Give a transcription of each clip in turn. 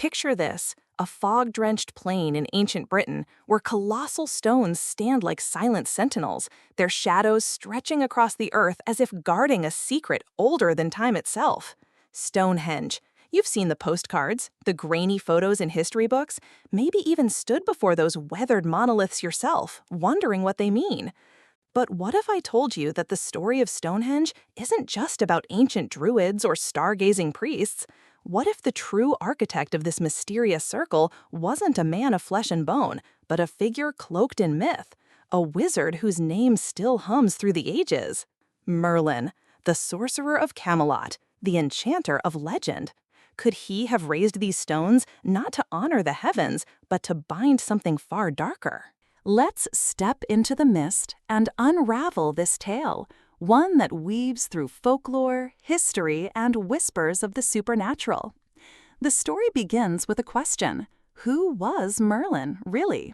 Picture this, a fog-drenched plain in ancient Britain where colossal stones stand like silent sentinels, their shadows stretching across the earth as if guarding a secret older than time itself. Stonehenge. You've seen the postcards, the grainy photos in history books, maybe even stood before those weathered monoliths yourself, wondering what they mean. But what if I told you that the story of Stonehenge isn't just about ancient druids or stargazing priests? What if the true architect of this mysterious circle wasn't a man of flesh and bone, but a figure cloaked in myth, a wizard whose name still hums through the ages? Merlin, the sorcerer of Camelot, the enchanter of legend. Could he have raised these stones not to honor the heavens, but to bind something far darker? Let's step into the mist and unravel this tale, one that weaves through folklore, history, and whispers of the supernatural. The story begins with a question: who was Merlin, really?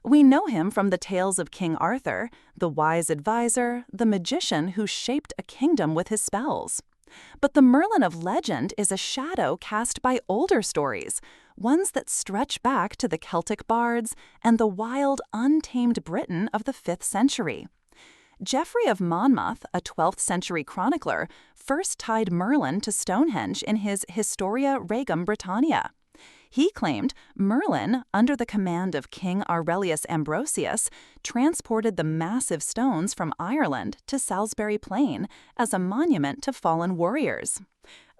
We know him from the tales of King Arthur, the wise advisor, the magician who shaped a kingdom with his spells. But the Merlin of legend is a shadow cast by older stories, ones that stretch back to the Celtic bards and the wild, untamed Britain of the 5th century. Geoffrey of Monmouth, a 12th century chronicler, first tied Merlin to Stonehenge in his Historia Regum Britannia. He claimed Merlin, under the command of King Aurelius Ambrosius, transported the massive stones from Ireland to Salisbury Plain as a monument to fallen warriors.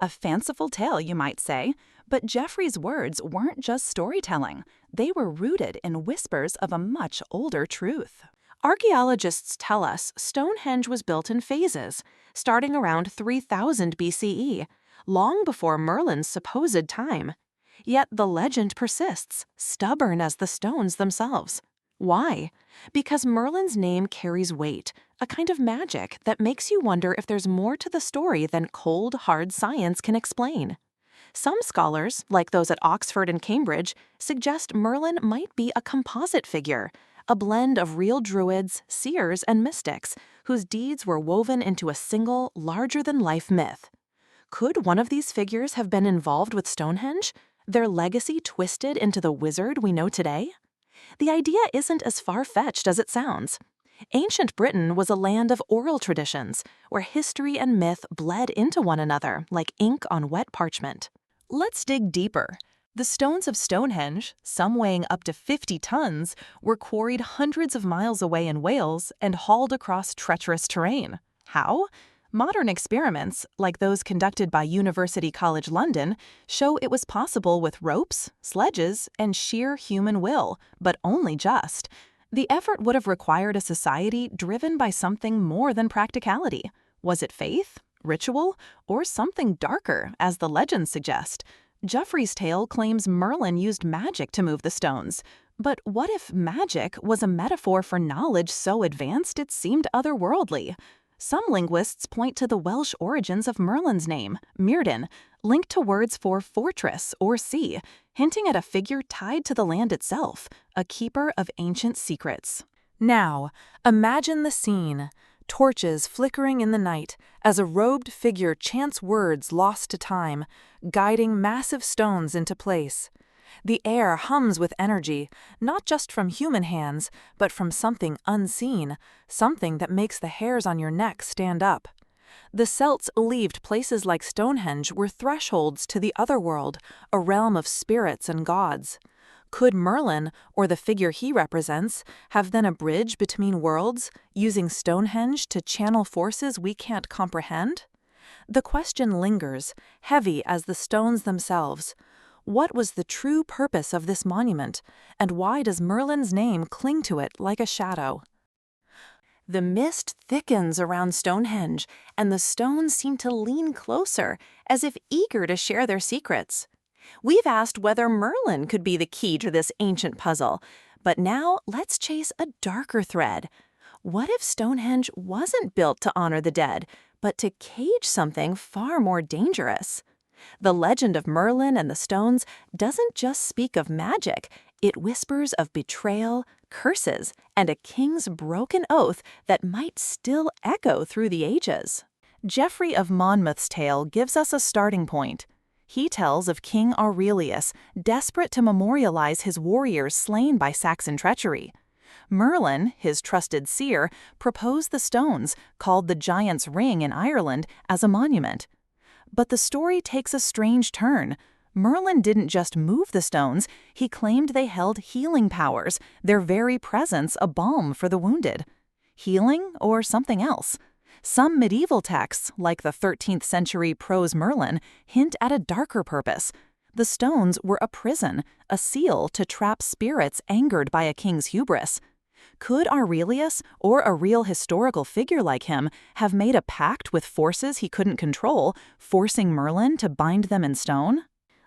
A fanciful tale, you might say, but Geoffrey's words weren't just storytelling. They were rooted in whispers of a much older truth. Archaeologists tell us Stonehenge was built in phases, starting around 3000 BCE, long before Merlin's supposed time. Yet the legend persists, stubborn as the stones themselves. Why? Because Merlin's name carries weight, a kind of magic that makes you wonder if there's more to the story than cold, hard science can explain. Some scholars, like those at Oxford and Cambridge, suggest Merlin might be a composite figure, a blend of real druids, seers, and mystics, whose deeds were woven into a single, larger-than-life myth. Could one of these figures have been involved with Stonehenge? Their legacy twisted into the wizard we know today? The idea isn't as far-fetched as it sounds. Ancient Britain was a land of oral traditions, where history and myth bled into one another like ink on wet parchment. Let's dig deeper. The stones of Stonehenge, some weighing up to 50 tons, were quarried hundreds of miles away in Wales and hauled across treacherous terrain. How? Modern experiments, like those conducted by University College London, show it was possible with ropes, sledges, and sheer human will, but only just. The effort would have required a society driven by something more than practicality. Was it faith, ritual, or something darker, as the legends suggest? Geoffrey's tale claims Merlin used magic to move the stones. But what if magic was a metaphor for knowledge so advanced it seemed otherworldly? Some linguists point to the Welsh origins of Merlin's name, Myrddin, linked to words for fortress or sea, hinting at a figure tied to the land itself, a keeper of ancient secrets. Now, imagine the scene. Torches flickering in the night as a robed figure chants words lost to time, guiding massive stones into place. The air hums with energy, not just from human hands, but from something unseen, something that makes the hairs on your neck stand up. The Celts believed places like Stonehenge were thresholds to the otherworld, a realm of spirits and gods. Could Merlin, or the figure he represents, have been a bridge between worlds, using Stonehenge to channel forces we can't comprehend? The question lingers, heavy as the stones themselves. What was the true purpose of this monument, and why does Merlin's name cling to it like a shadow? The mist thickens around Stonehenge, and the stones seem to lean closer, as if eager to share their secrets. We've asked whether Merlin could be the key to this ancient puzzle, but now let's chase a darker thread. What if Stonehenge wasn't built to honor the dead, but to cage something far more dangerous? The legend of Merlin and the stones doesn't just speak of magic, it whispers of betrayal, curses, and a king's broken oath that might still echo through the ages. Geoffrey of Monmouth's tale gives us a starting point. He tells of King Aurelius, desperate to memorialize his warriors slain by Saxon treachery. Merlin, his trusted seer, proposed the stones, called the Giant's Ring in Ireland, as a monument. But the story takes a strange turn. Merlin didn't just move the stones, he claimed they held healing powers, their very presence a balm for the wounded. Healing or something else? Some medieval texts, like the 13th century prose Merlin, hint at a darker purpose. The stones were a prison, a seal to trap spirits angered by a king's hubris. Could Aurelius, or a real historical figure like him, have made a pact with forces he couldn't control, forcing Merlin to bind them in stone?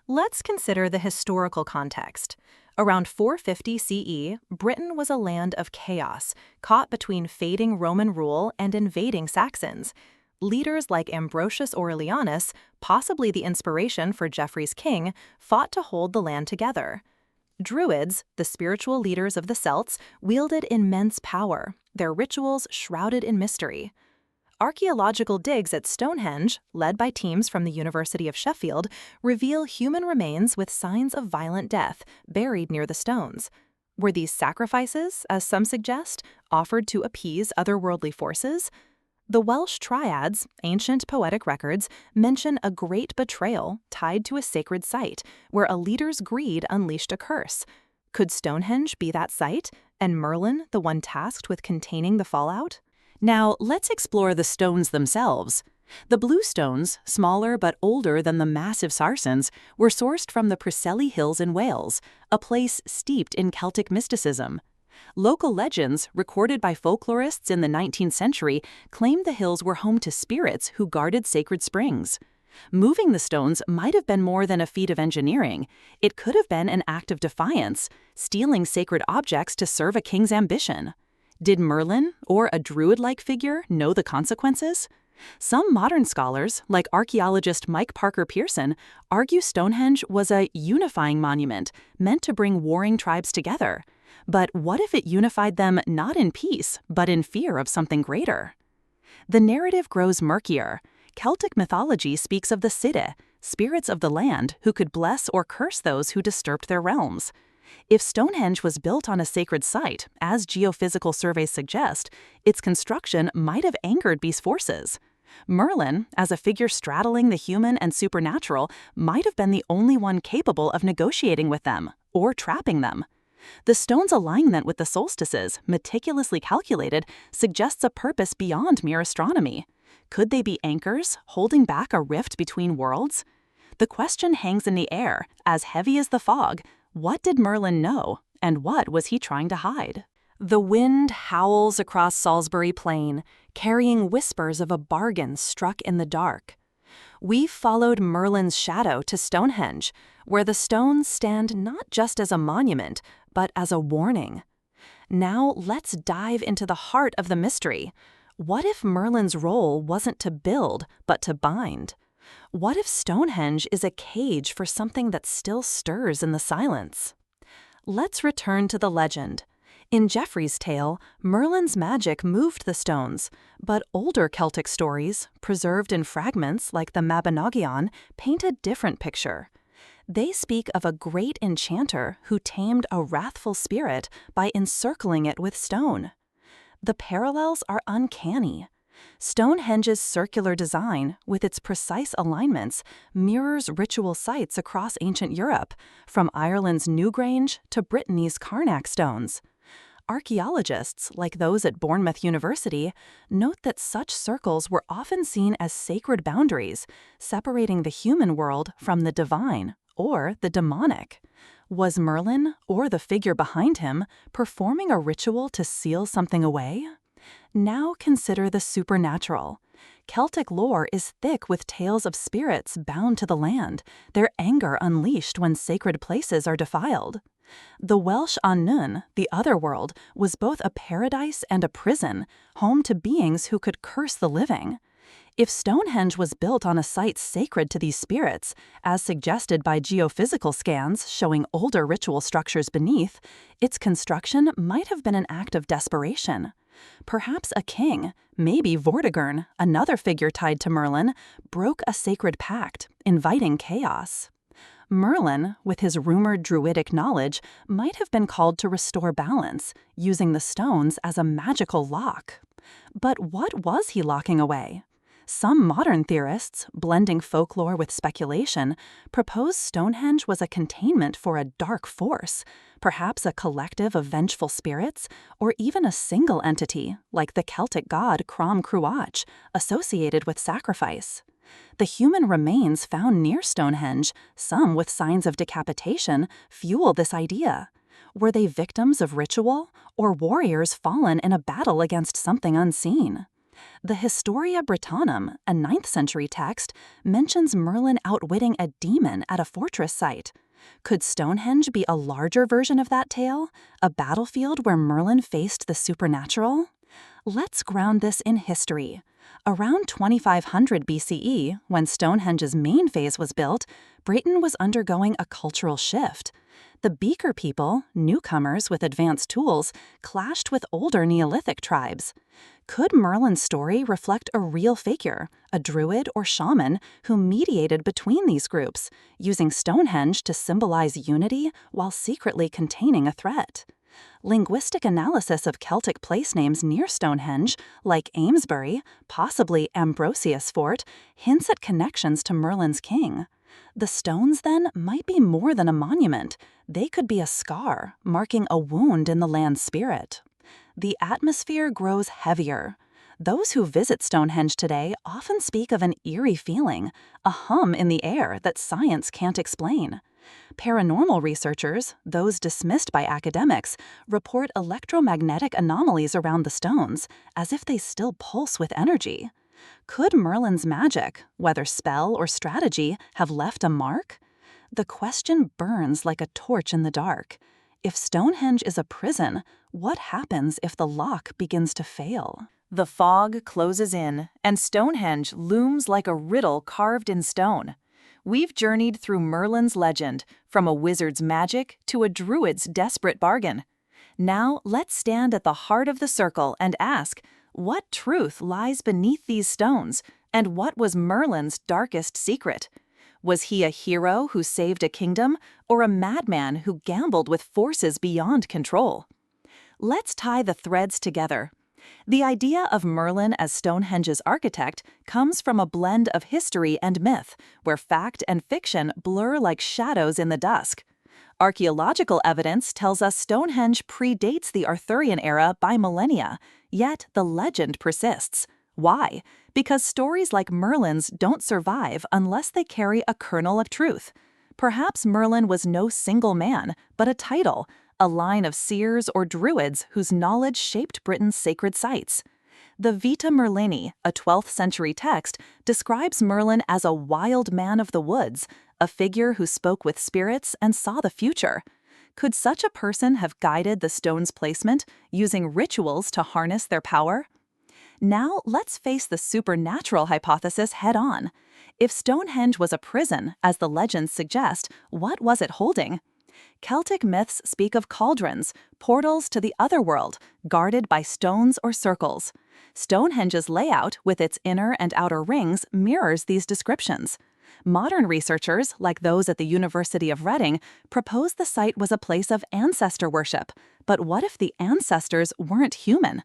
Let's consider the historical context. Around 450 CE, Britain was a land of chaos, caught between fading Roman rule and invading Saxons. Leaders like Ambrosius Aurelianus, possibly the inspiration for Geoffrey's king, fought to hold the land together. Druids, the spiritual leaders of the Celts, wielded immense power, their rituals shrouded in mystery. Archaeological digs at Stonehenge, led by teams from the University of Sheffield, reveal human remains with signs of violent death buried near the stones. Were these sacrifices, as some suggest, offered to appease otherworldly forces? The Welsh triads, ancient poetic records, mention a great betrayal tied to a sacred site, where a leader's greed unleashed a curse. Could Stonehenge be that site, and Merlin the one tasked with containing the fallout? Now, let's explore the stones themselves. The blue stones, smaller but older than the massive sarcens, were sourced from the Preseli Hills in Wales, a place steeped in Celtic mysticism. Local legends, recorded by folklorists in the 19th century, claimed the hills were home to spirits who guarded sacred springs. Moving the stones might have been more than a feat of engineering. It could have been an act of defiance, stealing sacred objects to serve a king's ambition. Did Merlin, or a druid-like figure, know the consequences? Some modern scholars, like archaeologist Mike Parker Pearson, argue Stonehenge was a unifying monument meant to bring warring tribes together. But what if it unified them not in peace, but in fear of something greater? The narrative grows murkier. Celtic mythology speaks of the Sidhe, spirits of the land who could bless or curse those who disturbed their realms. If Stonehenge was built on a sacred site, as geophysical surveys suggest, its construction might have angered these forces. Merlin, as a figure straddling the human and supernatural, might have been the only one capable of negotiating with them, or trapping them. The stone's alignment with the solstices, meticulously calculated, suggests a purpose beyond mere astronomy. Could they be anchors, holding back a rift between worlds? The question hangs in the air, as heavy as the fog. What did Merlin know, and what was he trying to hide? The wind howls across Salisbury Plain, carrying whispers of a bargain struck in the dark. We've followed Merlin's shadow to Stonehenge, where the stones stand not just as a monument, but as a warning. Now let's dive into the heart of the mystery. What if Merlin's role wasn't to build, but to bind? What if Stonehenge is a cage for something that still stirs in the silence? Let's return to the legend. In Geoffrey's tale, Merlin's magic moved the stones, but older Celtic stories, preserved in fragments like the Mabinogion, paint a different picture. They speak of a great enchanter who tamed a wrathful spirit by encircling it with stone. The parallels are uncanny. Stonehenge's circular design, with its precise alignments, mirrors ritual sites across ancient Europe, from Ireland's Newgrange to Brittany's Carnac stones. Archaeologists, like those at Bournemouth University, note that such circles were often seen as sacred boundaries, separating the human world from the divine or the demonic. Was Merlin, or the figure behind him, performing a ritual to seal something away? Now consider the supernatural. Celtic lore is thick with tales of spirits bound to the land, their anger unleashed when sacred places are defiled. The Welsh Annwn, the otherworld, was both a paradise and a prison, home to beings who could curse the living. If Stonehenge was built on a site sacred to these spirits, as suggested by geophysical scans showing older ritual structures beneath, its construction might have been an act of desperation. Perhaps a king, maybe Vortigern, another figure tied to Merlin, broke a sacred pact, inviting chaos. Merlin, with his rumored druidic knowledge, might have been called to restore balance, using the stones as a magical lock. But what was he locking away? Some modern theorists, blending folklore with speculation, propose Stonehenge was a containment for a dark force, perhaps a collective of vengeful spirits, or even a single entity, like the Celtic god Crom Cruach, associated with sacrifice. The human remains found near Stonehenge, some with signs of decapitation, fuel this idea. Were they victims of ritual, or warriors fallen in a battle against something unseen? The Historia Brittonum, a 9th century text, mentions Merlin outwitting a demon at a fortress site. Could Stonehenge be a larger version of that tale, a battlefield where Merlin faced the supernatural? Let's ground this in history. Around 2500 BCE, when Stonehenge's main phase was built, Britain was undergoing a cultural shift. The Beaker people, newcomers with advanced tools, clashed with older Neolithic tribes. Could Merlin's story reflect a real figure, a druid or shaman, who mediated between these groups, using Stonehenge to symbolize unity while secretly containing a threat? Linguistic analysis of Celtic place names near Stonehenge, like Amesbury, possibly Ambrosius Fort, hints at connections to Merlin's king. The stones, then, might be more than a monument. They could be a scar, marking a wound in the land's spirit. The atmosphere grows heavier. Those who visit Stonehenge today often speak of an eerie feeling, a hum in the air that science can't explain. Paranormal researchers, those dismissed by academics, report electromagnetic anomalies around the stones, as if they still pulse with energy. Could Merlin's magic, whether spell or strategy, have left a mark? The question burns like a torch in the dark. If Stonehenge is a prison, what happens if the lock begins to fail? The fog closes in, and Stonehenge looms like a riddle carved in stone. We've journeyed through Merlin's legend, from a wizard's magic to a druid's desperate bargain. Now let's stand at the heart of the circle and ask, what truth lies beneath these stones, and what was Merlin's darkest secret? Was he a hero who saved a kingdom, or a madman who gambled with forces beyond control? Let's tie the threads together. The idea of Merlin as Stonehenge's architect comes from a blend of history and myth, where fact and fiction blur like shadows in the dusk. Archaeological evidence tells us Stonehenge predates the Arthurian era by millennia, yet the legend persists. Why? Because stories like Merlin's don't survive unless they carry a kernel of truth. Perhaps Merlin was no single man, but a title, a line of seers or druids whose knowledge shaped Britain's sacred sites. The Vita Merlini, a 12th century text, describes Merlin as a wild man of the woods, a figure who spoke with spirits and saw the future. Could such a person have guided the stone's placement, using rituals to harness their power? Now let's face the supernatural hypothesis head-on. If Stonehenge was a prison, as the legends suggest, what was it holding? Celtic myths speak of cauldrons, portals to the otherworld, guarded by stones or circles. Stonehenge's layout, with its inner and outer rings, mirrors these descriptions. Modern researchers, like those at the University of Reading, propose the site was a place of ancestor worship. But what if the ancestors weren't human?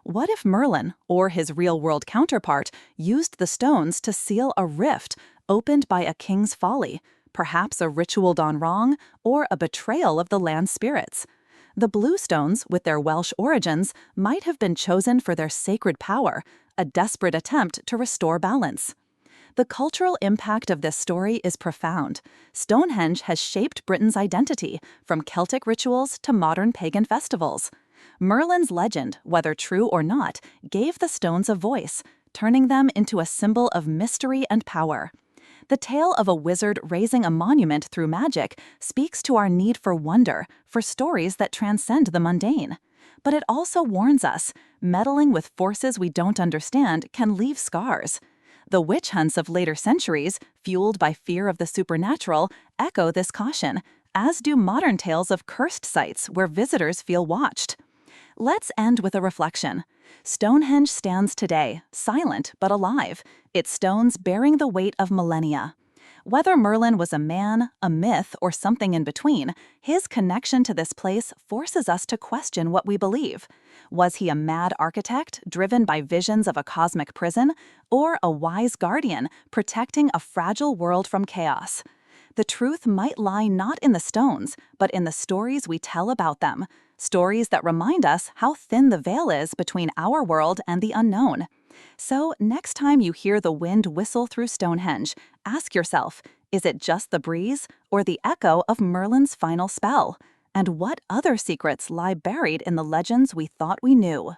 What if Merlin, or his real-world counterpart, used the stones to seal a rift opened by a king's folly, perhaps a ritual gone wrong, or a betrayal of the land's spirits? The blue stones, with their Welsh origins, might have been chosen for their sacred power, a desperate attempt to restore balance. The cultural impact of this story is profound. Stonehenge has shaped Britain's identity, from Celtic rituals to modern pagan festivals. Merlin's legend, whether true or not, gave the stones a voice, turning them into a symbol of mystery and power. The tale of a wizard raising a monument through magic speaks to our need for wonder, for stories that transcend the mundane. But it also warns us, meddling with forces we don't understand can leave scars. The witch hunts of later centuries, fueled by fear of the supernatural, echo this caution, as do modern tales of cursed sites where visitors feel watched. Let's end with a reflection. Stonehenge stands today, silent but alive, its stones bearing the weight of millennia. Whether Merlin was a man, a myth, or something in between, his connection to this place forces us to question what we believe. Was he a mad architect, driven by visions of a cosmic prison, or a wise guardian, protecting a fragile world from chaos? The truth might lie not in the stones, but in the stories we tell about them, stories that remind us how thin the veil is between our world and the unknown. So, next time you hear the wind whistle through Stonehenge, ask yourself, is it just the breeze or the echo of Merlin's final spell? And what other secrets lie buried in the legends we thought we knew?